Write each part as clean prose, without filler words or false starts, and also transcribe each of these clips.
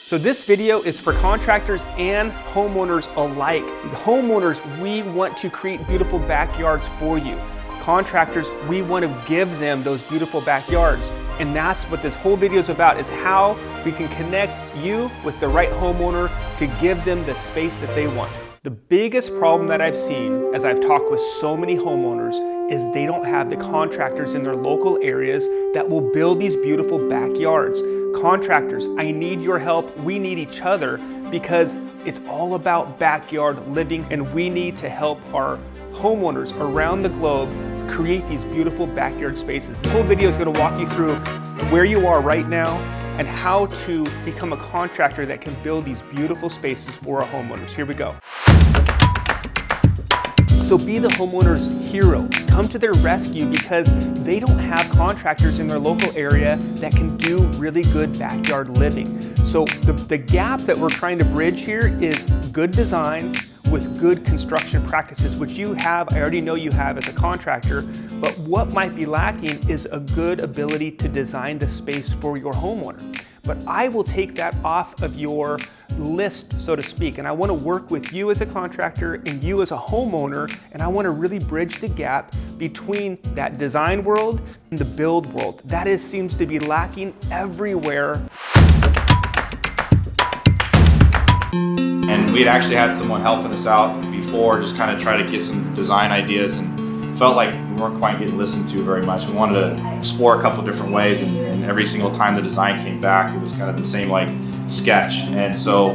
So this video is for contractors and homeowners alike. Homeowners, we want to create beautiful backyards for you. Contractors, we want to give them those beautiful backyards. And that's what this whole video is about, is how we can connect you with the right homeowner to give them the space that they want. The biggest problem that I've seen as I've talked with so many homeowners is they don't have the contractors in their local areas that will build these beautiful backyards. Contractors, I need your help. We need each other because it's all about backyard living, and we need to help our homeowners around the globe create these beautiful backyard spaces. The whole video is going to walk you through where you are right now and how to become a contractor that can build these beautiful spaces for our homeowners. Here we go. So be the homeowner's hero. Come to their rescue because they don't have contractors in their local area that can do really good backyard living. So the gap that we're trying to bridge here is good design with good construction practices, which you have, I already know you have as a contractor, but what might be lacking is a good ability to design the space for your homeowner. But I will take that off of your list, so to speak, and I want to work with you as a contractor and you as a homeowner, and I want to really bridge the gap between that design world and the build world. That seems to be lacking everywhere. And we'd actually had someone helping us out before, just kind of try to get some design ideas, and felt like we weren't quite getting listened to very much. We wanted to explore a couple different ways, and every single time the design came back, it was kind of the same like sketch. And so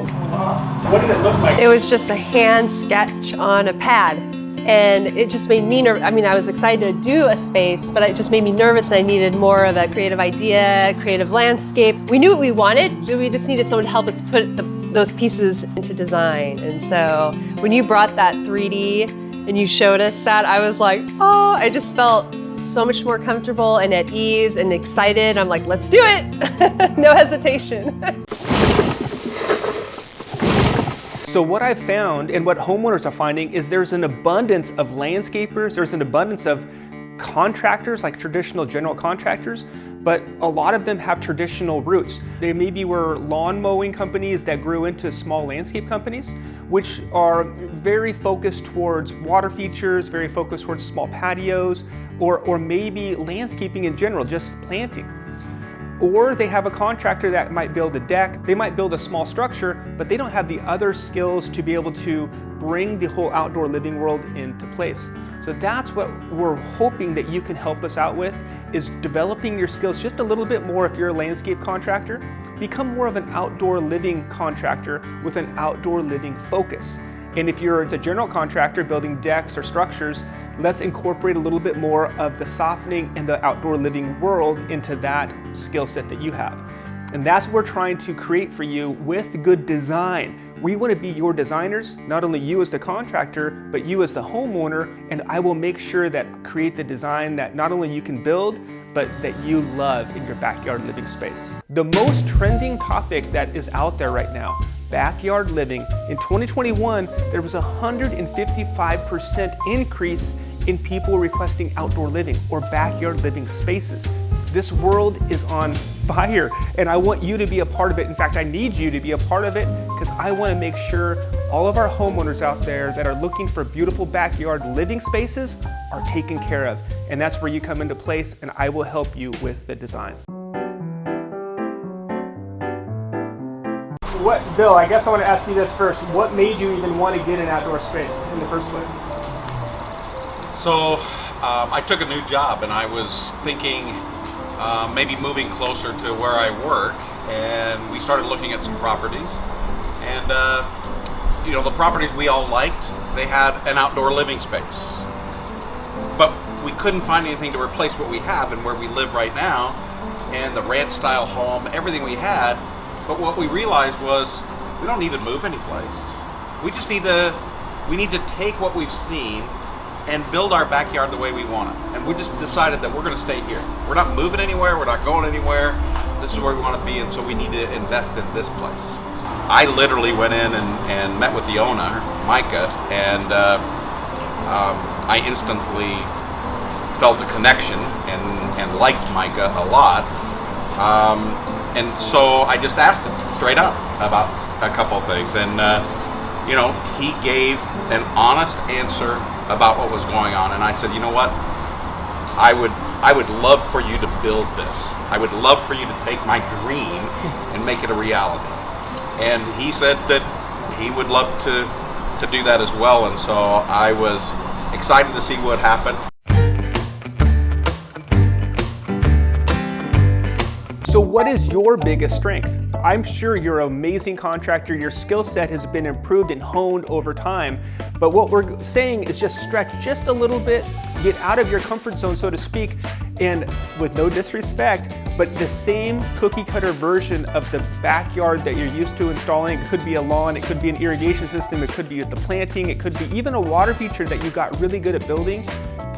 what did it look like? It was just a hand sketch on a pad, and it just made me nervous. I mean, I was excited to do a space, but it just made me nervous, and I needed more of a creative idea, creative landscape. We knew what we wanted, we just needed someone to help us put those pieces into design. And so when you brought that 3D and you showed us that, I was like, oh, I just felt so much more comfortable and at ease and excited. I'm like, let's do it. No hesitation. So what I've found and what homeowners are finding is there's an abundance of landscapers, there's an abundance of contractors, like traditional general contractors, but a lot of them have traditional roots. They maybe were lawn mowing companies that grew into small landscape companies, which are very focused towards water features, very focused towards small patios, or maybe landscaping in general, just planting. Or they have a contractor that might build a deck, they might build a small structure, but they don't have the other skills to be able to bring the whole outdoor living world into place. So that's what we're hoping that you can help us out with, is developing your skills just a little bit more. If you're a landscape contractor, become more of an outdoor living contractor with an outdoor living focus. And if you're a general contractor building decks or structures, let's incorporate a little bit more of the softening and the outdoor living world into that skill set that you have. And that's what we're trying to create for you with good design. We want to be your designers, not only you as the contractor, but you as the homeowner, and I will make sure that create the design that not only you can build, but that you love in your backyard living space. The most trending topic that is out there right now, backyard living. In 2021, there was a 155% increase in people requesting outdoor living or backyard living spaces. This world is on fire, and I want you to be a part of it. In fact, I need you to be a part of it because I want to make sure all of our homeowners out there that are looking for beautiful backyard living spaces are taken care of. And that's where you come into place, and I will help you with the design. Bill, I guess I want to ask you this first. What made you even want to get an outdoor space in the first place? So I took a new job, and I was thinking maybe moving closer to where I work, and we started looking at some properties. And you know, the properties we all liked, they had an outdoor living space, but we couldn't find anything to replace what we have and where we live right now, and the ranch style home, everything we had. But what we realized was we don't need to move anyplace. We just need to take what we've seen and build our backyard the way we want it. And we just decided that we're going to stay here. We're not moving anywhere. We're not going anywhere. This is where we want to be, and so we need to invest in this place. I literally went in and met with the owner, Micah, and I instantly felt a connection and liked Micah a lot. And so I just asked him straight up, about a couple of things. And, you know, he gave an honest answer about what was going on. And I said, you know what? I would love for you to build this. I would love for you to take my dream and make it a reality. And he said that he would love to do that as well. And so I was excited to see what happened. So what is your biggest strength? I'm sure you're an amazing contractor. Your skill set has been improved and honed over time. But what we're saying is just stretch just a little bit, get out of your comfort zone, so to speak, and with no disrespect, but the same cookie cutter version of the backyard that you're used to installing. It could be a lawn, it could be an irrigation system, it could be the planting, it could be even a water feature that you got really good at building.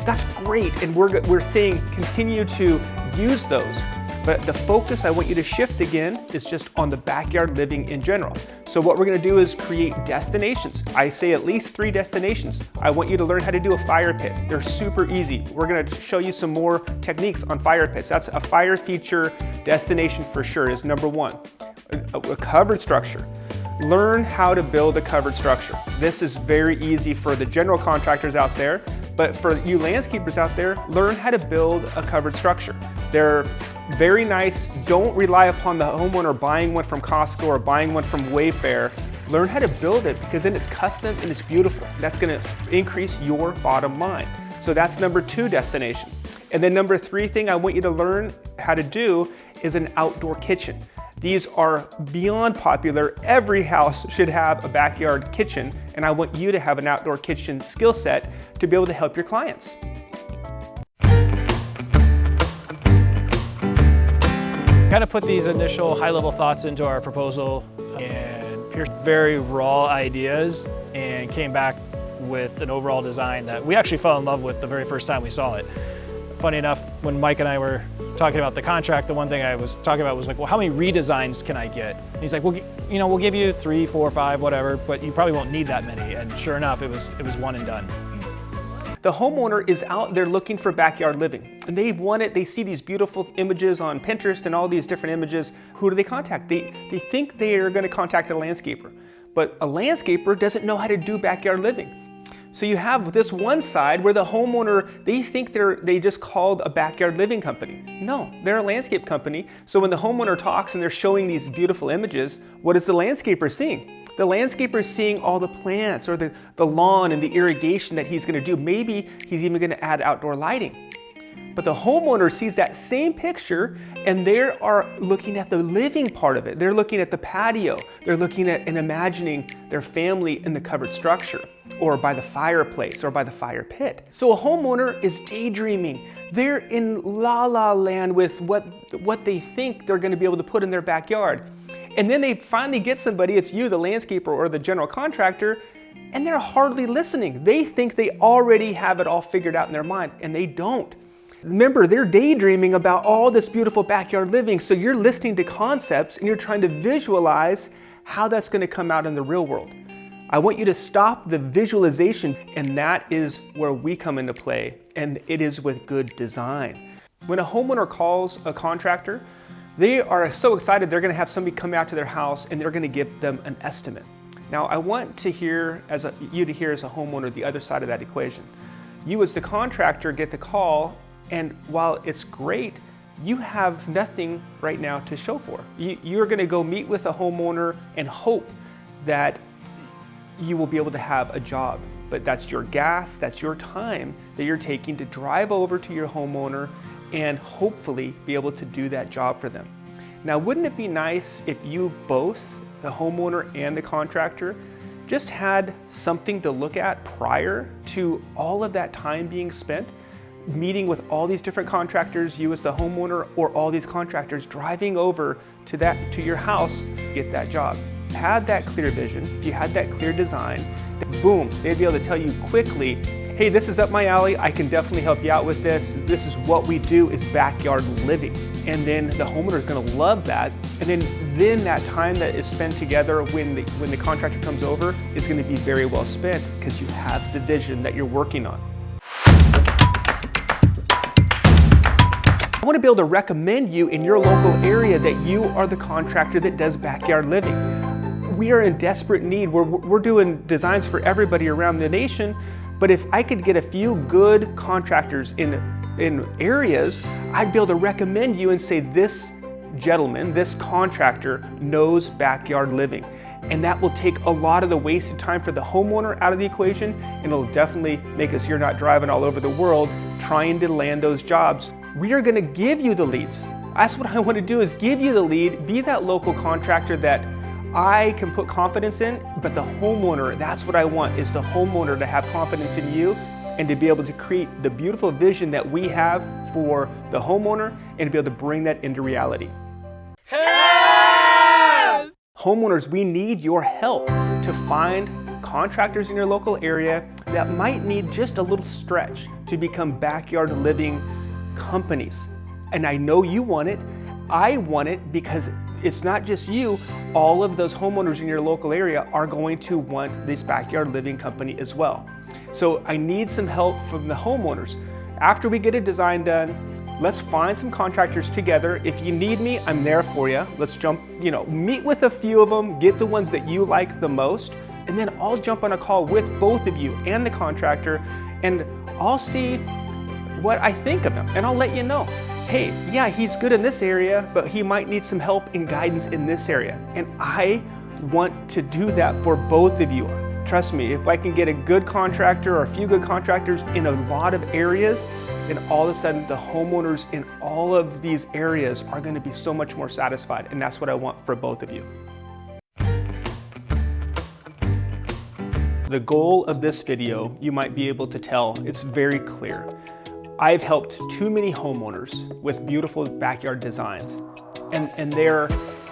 That's great, and we're saying continue to use those. But the focus I want you to shift again is just on the backyard living in general. So what we're gonna do is create destinations. I say at least 3 destinations. I want you to learn how to do a fire pit. They're super easy. We're gonna show you some more techniques on fire pits. That's a fire feature destination for sure is number 1. A covered structure. Learn how to build a covered structure. This is very easy for the general contractors out there, but for you landscapers out there, learn how to build a covered structure. They're very nice. Don't rely upon the homeowner buying one from Costco or buying one from Wayfair. Learn how to build it, because then it's custom and it's beautiful. That's gonna increase your bottom line. So that's number 2 destination. And then number 3 thing I want you to learn how to do is an outdoor kitchen. These are beyond popular. Every house should have a backyard kitchen, and I want you to have an outdoor kitchen skill set to be able to help your clients. Kind of put these initial high-level thoughts into our proposal and pierced very raw ideas and came back with an overall design that we actually fell in love with the very first time we saw it. Funny enough, when Mike and I were talking about the contract, the one thing I was talking about was like, well, how many redesigns can I get? And he's like, well, you know, we'll give you 3, 4, 5, whatever, but you probably won't need that many. And sure enough, it was one and done. The homeowner is out there looking for backyard living, and they want it. They see these beautiful images on Pinterest and all these different images. Who do they contact? They think they are going to contact a landscaper, but a landscaper doesn't know how to do backyard living. So you have this one side where the homeowner, they think they just called a backyard living company. No, they're a landscape company. So when the homeowner talks and they're showing these beautiful images, what is the landscaper seeing? The landscaper is seeing all the plants or the lawn and the irrigation that he's gonna do. Maybe he's even gonna add outdoor lighting. But the homeowner sees that same picture and they are looking at the living part of it. They're looking at the patio. They're looking at and imagining their family in the covered structure or by the fireplace or by the fire pit. So a homeowner is daydreaming. They're in la land with what they think they're gonna be able to put in their backyard. And then they finally get somebody, it's you, the landscaper or the general contractor, and they're hardly listening. They think they already have it all figured out in their mind, and they don't. Remember, they're daydreaming about all this beautiful backyard living, so you're listening to concepts and you're trying to visualize how that's gonna come out in the real world. I want you to stop the visualization, and that is where we come into play, and it is with good design. When a homeowner calls a contractor, they are so excited they're gonna have somebody come out to their house and they're gonna give them an estimate. Now, I want to hear, you to hear as a homeowner, the other side of that equation. You as the contractor get the call, and while it's great, you have nothing right now to show for. You're gonna go meet with a homeowner and hope that you will be able to have a job. But that's your gas, that's your time that you're taking to drive over to your homeowner and hopefully be able to do that job for them. Now, wouldn't it be nice if you both, the homeowner and the contractor, just had something to look at prior to all of that time being spent? Meeting with all these different contractors, you as the homeowner, or all these contractors driving over to your house to get that job. Had that clear vision, if you had that clear design, then boom, they'd be able to tell you quickly, hey, this is up my alley, I can definitely help you out with this. This is what we do, is backyard living. And then the homeowner is gonna love that. And then that time that is spent together when the contractor comes over is gonna be very well spent, because you have the vision that you're working on. I want to be able to recommend you in your local area that you are the contractor that does backyard living. we are in desperate need. We're doing designs for everybody around the nation, but if I could get a few good contractors in areas, I'd be able to recommend you and say, this gentleman, this contractor knows backyard living. And that will take a lot of the wasted time for the homeowner out of the equation, and it'll definitely make us here not driving all over the world trying to land those jobs. We are gonna give you the leads. That's what I want to do, is give you the lead, be that local contractor that I can put confidence in, but the homeowner, that's what I want, is the homeowner to have confidence in you and to be able to create the beautiful vision that we have for the homeowner and to be able to bring that into reality. Help! Homeowners, we need your help to find contractors in your local area that might need just a little stretch to become backyard living companies. And I know you want it. I want it because it's not just you. All of those homeowners in your local area are going to want this backyard living company as well. So I need some help from the homeowners. After we get a design done, let's find some contractors together. If you need me, I'm there for you. Let's jump, meet with a few of them, get the ones that you like the most, and then I'll jump on a call with both of you and the contractor, and I'll see what I think of him, and I'll let you know. Hey, yeah, he's good in this area, but he might need some help and guidance in this area. And I want to do that for both of you. Trust me, if I can get a good contractor or a few good contractors in a lot of areas, then all of a sudden the homeowners in all of these areas are going to be so much more satisfied. And that's what I want for both of you. The goal of this video, you might be able to tell, it's very clear. I've helped too many homeowners with beautiful backyard designs, and they're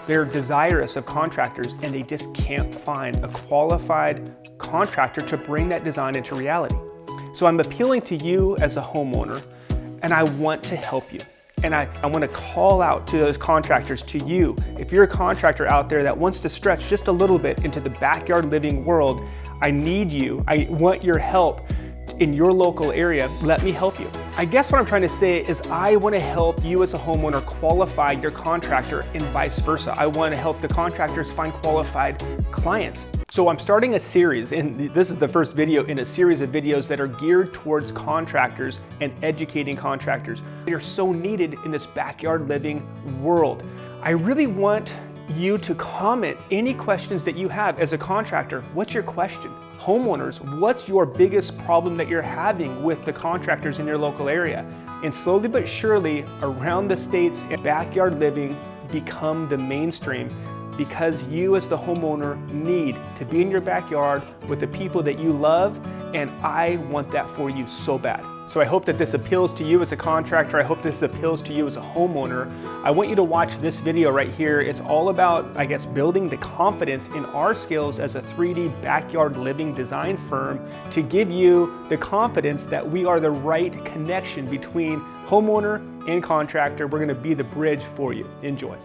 desirous of contractors, and they just can't find a qualified contractor to bring that design into reality. So I'm appealing to you as a homeowner, and I want to help you. And I want to call out to those contractors, to you. If you're a contractor out there that wants to stretch just a little bit into the backyard living world, I need you. I want your help in your local area. Let me help you. I guess what I'm trying to say is I want to help you as a homeowner qualify your contractor and vice versa. I want to help the contractors find qualified clients. So I'm starting a series, and this is the first video in a series of videos that are geared towards contractors and educating contractors. They're so needed in this backyard living world. I really want you to comment any questions that you have as a contractor. What's your question? Homeowners, what's your biggest problem that you're having with the contractors in your local area? And slowly but surely, around the states, backyard living become the mainstream, because you as the homeowner need to be in your backyard with the people that you love, and I want that for you so bad. So I hope that this appeals to you as a contractor. I hope this appeals to you as a homeowner. I want you to watch this video right here. It's all about, I guess, building the confidence in our skills as a 3D backyard living design firm to give you the confidence that we are the right connection between homeowner and contractor. We're gonna be the bridge for you. Enjoy.